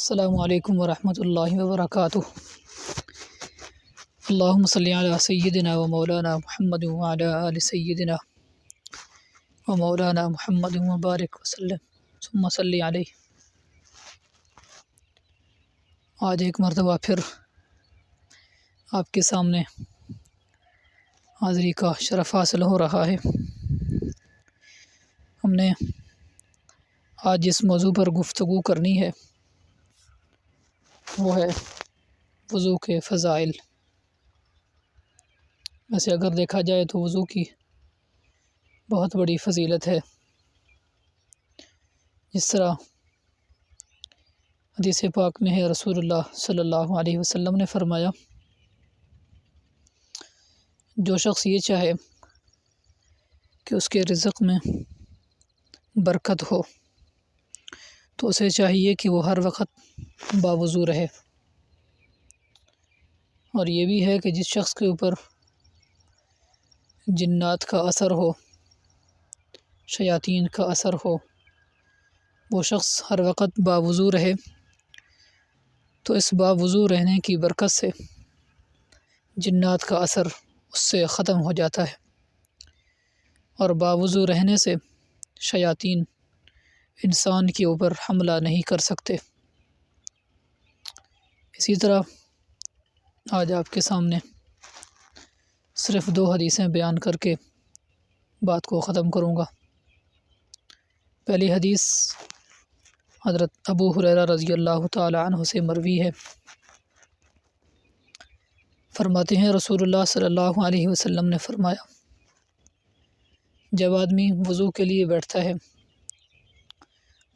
السلام علیکم ورحمۃ اللہ وبرکاتہ۔ اللہم صلی علی سیدنا و مولانا محمد وعلی آل سیدنا و مولانا محمد مبارک وسلم ثم صلی علیہ۔ آج ایک مرتبہ پھر آپ کے سامنے حاضری کا شرف حاصل ہو رہا ہے۔ ہم نے آج جس موضوع پر گفتگو کرنی ہے وہ ہے وضو کے فضائل۔ ویسے اگر دیکھا جائے تو وضو کی بہت بڑی فضیلت ہے۔ جس طرح حدیث پاک میں ہے، رسول اللہ صلی اللہ علیہ وسلم نے فرمایا، جو شخص یہ چاہے کہ اس کے رزق میں برکت ہو تو اسے چاہیے کہ وہ ہر وقت باوضو رہے۔ اور یہ بھی ہے کہ جس شخص کے اوپر جنات کا اثر ہو، شیاطین کا اثر ہو، وہ شخص ہر وقت باوضو رہے تو اس باوضو رہنے کی برکت سے جنات کا اثر اس سے ختم ہو جاتا ہے، اور باوضو رہنے سے شیاطین انسان کے اوپر حملہ نہیں کر سکتے۔ اسی طرح آج آپ کے سامنے صرف 2 حدیثیں بیان کر کے بات کو ختم کروں گا۔ پہلی حدیث حضرت ابو ہریرہ رضی اللہ تعالی عنہ سے مروی ہے۔ فرماتے ہیں، رسول اللہ صلی اللہ علیہ وسلم نے فرمایا، جب آدمی وضو کے لیے بیٹھتا ہے،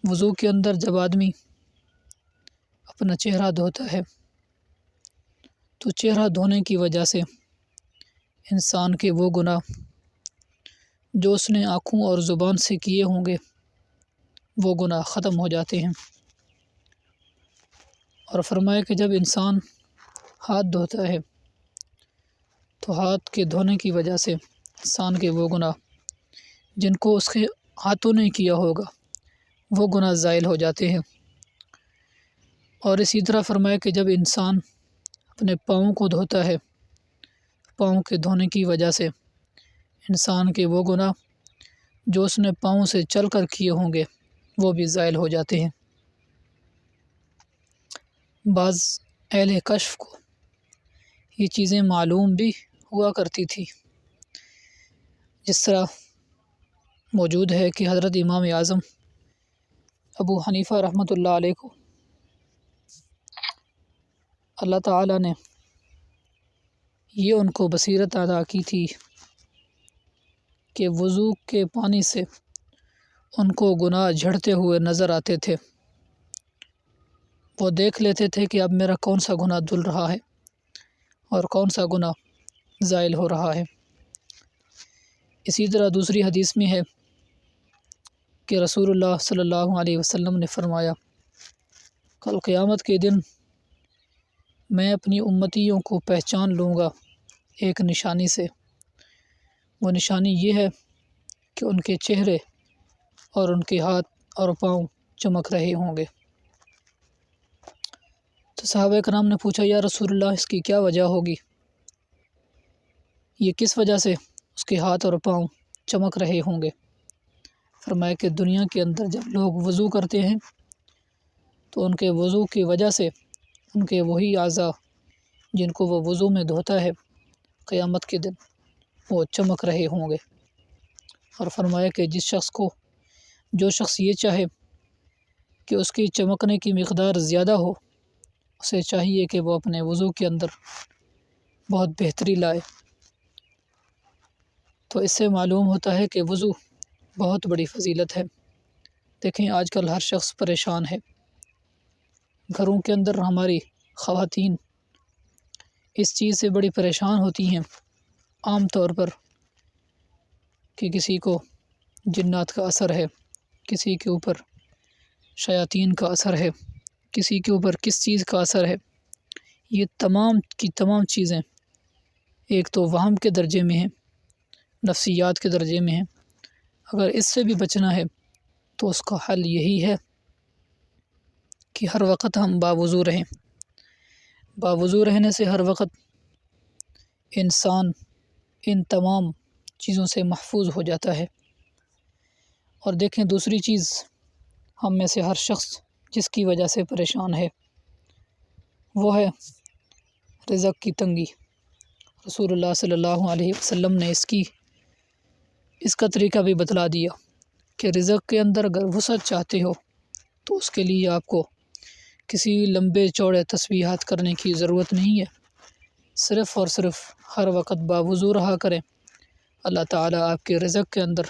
وضو کے اندر جب آدمی اپنا چہرہ دھوتا ہے تو چہرہ دھونے کی وجہ سے انسان کے وہ گناہ جو اس نے آنکھوں اور زبان سے کیے ہوں گے وہ گناہ ختم ہو جاتے ہیں۔ اور فرمایا کہ جب انسان ہاتھ دھوتا ہے تو ہاتھ کے دھونے کی وجہ سے انسان کے وہ گناہ جن کو اس کے ہاتھوں نے کیا ہوگا وہ گناہ زائل ہو جاتے ہیں۔ اور اسی طرح فرمایا کہ جب انسان اپنے پاؤں کو دھوتا ہے، پاؤں کے دھونے کی وجہ سے انسان کے وہ گناہ جو اس نے پاؤں سے چل کر کیے ہوں گے وہ بھی زائل ہو جاتے ہیں۔ بعض اہل کشف کو یہ چیزیں معلوم بھی ہوا کرتی تھی، جس طرح موجود ہے کہ حضرت امام اعظم ابو حنیفہ رحمۃ اللہ علیہ کو اللہ تعالیٰ نے یہ ان کو بصیرت عطا کی تھی کہ وضو کے پانی سے ان کو گناہ جھڑتے ہوئے نظر آتے تھے۔ وہ دیکھ لیتے تھے کہ اب میرا کون سا گناہ دھل رہا ہے اور کون سا گناہ زائل ہو رہا ہے۔ اسی طرح دوسری حدیث میں ہے کہ رسول اللہ صلی اللہ علیہ وسلم نے فرمایا، کل قیامت کے دن میں اپنی امتیوں کو پہچان لوں گا ایک نشانی سے۔ وہ نشانی یہ ہے کہ ان کے چہرے اور ان کے ہاتھ اور پاؤں چمک رہے ہوں گے۔ تو صحابہ کرام نے پوچھا، یا رسول اللہ، اس کی کیا وجہ ہوگی؟ یہ کس وجہ سے اس کے ہاتھ اور پاؤں چمک رہے ہوں گے؟ فرمایا کہ دنیا کے اندر جب لوگ وضو کرتے ہیں تو ان کے وضو کی وجہ سے ان کے وہی اعضاء جن کو وہ وضو میں دھوتا ہے قیامت کے دن وہ چمک رہے ہوں گے۔ اور فرمایا کہ جو شخص یہ چاہے کہ اس کی چمکنے کی مقدار زیادہ ہو، اسے چاہیے کہ وہ اپنے وضو کے اندر بہت بہتری لائے۔ تو اس سے معلوم ہوتا ہے کہ وضو بہت بڑی فضیلت ہے۔ دیکھیں آج کل ہر شخص پریشان ہے۔ گھروں کے اندر ہماری خواتین اس چیز سے بڑی پریشان ہوتی ہیں عام طور پر کہ کسی کو جنات کا اثر ہے، کسی کے اوپر شیاطین کا اثر ہے، کسی کے اوپر کس چیز کا اثر ہے۔ یہ تمام کی تمام چیزیں ایک تو وہم کے درجے میں ہیں، نفسیات کے درجے میں ہیں۔ اگر اس سے بھی بچنا ہے تو اس کا حل یہی ہے کہ ہر وقت ہم باوضو رہیں۔ باوضو رہنے سے ہر وقت انسان ان تمام چیزوں سے محفوظ ہو جاتا ہے۔ اور دیکھیں دوسری چیز، ہم میں سے ہر شخص جس کی وجہ سے پریشان ہے وہ ہے رزق کی تنگی۔ رسول اللہ صلی اللہ علیہ وسلم نے اس کا طریقہ بھی بتلا دیا کہ رزق کے اندر اگر وسعت چاہتے ہو تو اس کے لیے آپ کو کسی لمبے چوڑے تسبیحات کرنے کی ضرورت نہیں ہے، صرف اور صرف ہر وقت باوضو رہا کریں، اللہ تعالیٰ آپ کے رزق کے اندر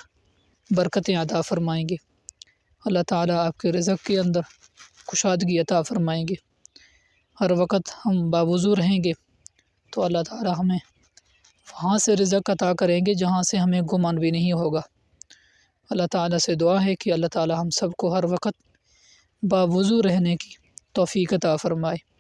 برکتیں عطا فرمائیں گے، اللہ تعالیٰ آپ کے رزق کے اندر کشادگی عطا فرمائیں گے۔ ہر وقت ہم باوضو رہیں گے تو اللہ تعالیٰ ہمیں وہاں سے رزق عطا کریں گے جہاں سے ہمیں گمان بھی نہیں ہوگا۔ اللہ تعالیٰ سے دعا ہے کہ اللہ تعالیٰ ہم سب کو ہر وقت باوضو رہنے کی توفیق عطا فرمائے۔